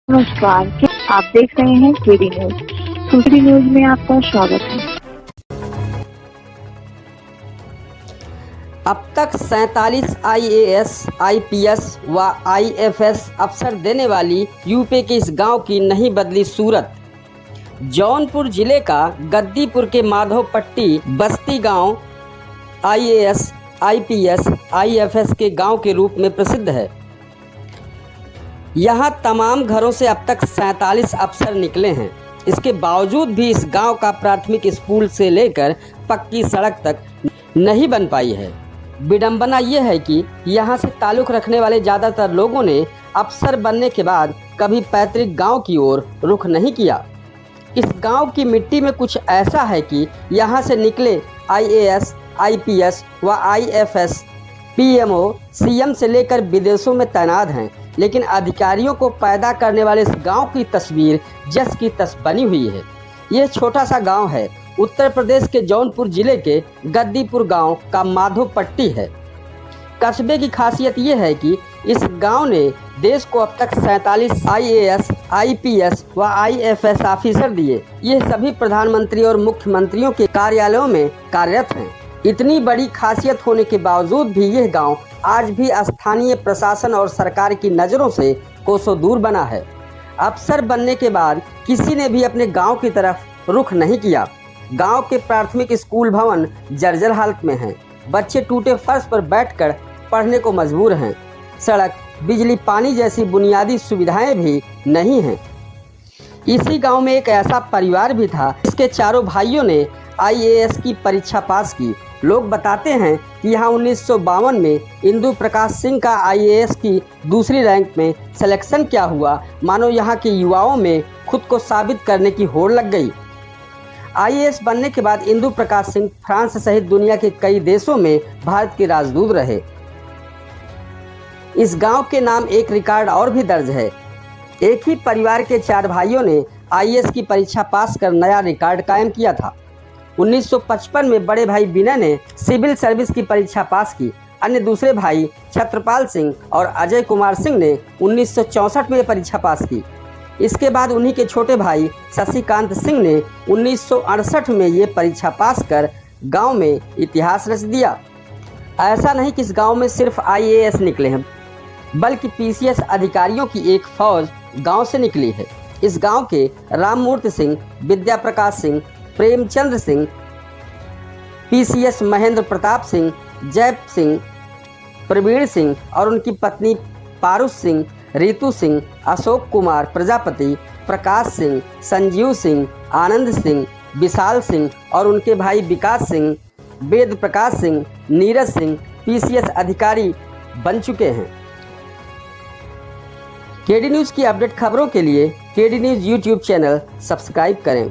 नमस्कार, आप देख रहे हैं केडी न्यूज। केडी न्यूज में आपका स्वागत है। अब तक 47 IAS, IPS व IFS अफसर देने वाली यूपी के इस गांव की नहीं बदली सूरत। जौनपुर जिले का गद्दीपुर के माधवपट्टी बस्ती गांव IAS, IPS, IFS के गांव के रूप में प्रसिद्ध है। यहाँ तमाम घरों से अब तक 47 अफसर निकले हैं। इसके बावजूद भी इस गांव का प्राथमिक स्कूल से लेकर पक्की सड़क तक नहीं बन पाई है। विडंबना यह है कि यहाँ से ताल्लुक़ रखने वाले ज़्यादातर लोगों ने अफसर बनने के बाद कभी पैतृक गांव की ओर रुख नहीं किया। इस गांव की मिट्टी में कुछ ऐसा है कि यहाँ से निकले IAS, IPS व IFS PMO CM से लेकर विदेशों में तैनात हैं, लेकिन अधिकारियों को पैदा करने वाले इस गांव की तस्वीर जस की तस बनी हुई है। ये छोटा सा गांव है, उत्तर प्रदेश के जौनपुर जिले के गद्दीपुर गांव का माधवपट्टी है। कस्बे की खासियत ये है कि इस गांव ने देश को अब तक 47 IAS, IPS व IFS ऑफिसर दिए। ये सभी प्रधानमंत्री और मुख्यमंत्रियों के कार्यालयों में कार्यरत हैं। इतनी बड़ी खासियत होने के बावजूद भी यह गांव आज भी स्थानीय प्रशासन और सरकार की नज़रों से कोसों दूर बना है। अफसर बनने के बाद किसी ने भी अपने गांव की तरफ रुख नहीं किया। गांव के प्राथमिक स्कूल भवन जर्जर हालत में हैं। बच्चे टूटे फर्श पर बैठकर पढ़ने को मजबूर हैं। सड़क, बिजली, पानी जैसी बुनियादी सुविधाएं भी नहीं हैं। इसी गांव में एक ऐसा परिवार भी था जिसके चारों भाइयों ने IAS की परीक्षा पास की। लोग बताते हैं कि यहाँ 1952 में इंदु प्रकाश सिंह का IAS की दूसरी रैंक में सिलेक्शन क्या हुआ, मानो यहाँ के युवाओं में खुद को साबित करने की होड़ लग गई। IAS बनने के बाद इंदु प्रकाश सिंह फ्रांस सहित दुनिया के कई देशों में भारत के राजदूत रहे। इस गांव के नाम एक रिकॉर्ड और भी दर्ज है। एक ही परिवार के 4 भाइयों ने IAS की परीक्षा पास कर नया रिकॉर्ड कायम किया था। 1955 में बड़े भाई विनय ने सिविल सर्विस की परीक्षा पास की। अन्य दूसरे भाई छत्रपाल सिंह और अजय कुमार सिंह ने 1964 में परीक्षा पास की। इसके बाद उन्हीं के छोटे भाई शशिकांत सिंह ने 1968 में ये परीक्षा पास कर गांव में इतिहास रच दिया। ऐसा नहीं कि इस गांव में सिर्फ IAS निकले हैं, बल्कि PCS अधिकारियों की एक फौज गांव से निकली है। इस गांव के राममूर्ति सिंह, विद्या प्रकाश सिंह, प्रेमचंद्र सिंह, PCS महेंद्र प्रताप सिंह, जय सिंह, प्रवीण सिंह और उनकी पत्नी पारुष सिंह, रितु सिंह, अशोक कुमार प्रजापति, प्रकाश सिंह, संजीव सिंह, आनंद सिंह, विशाल सिंह और उनके भाई विकास सिंह, वेद प्रकाश सिंह, नीरज सिंह PCS अधिकारी बन चुके हैं। केडी न्यूज़ की अपडेट खबरों के लिए KD news YouTube channel subscribe करें।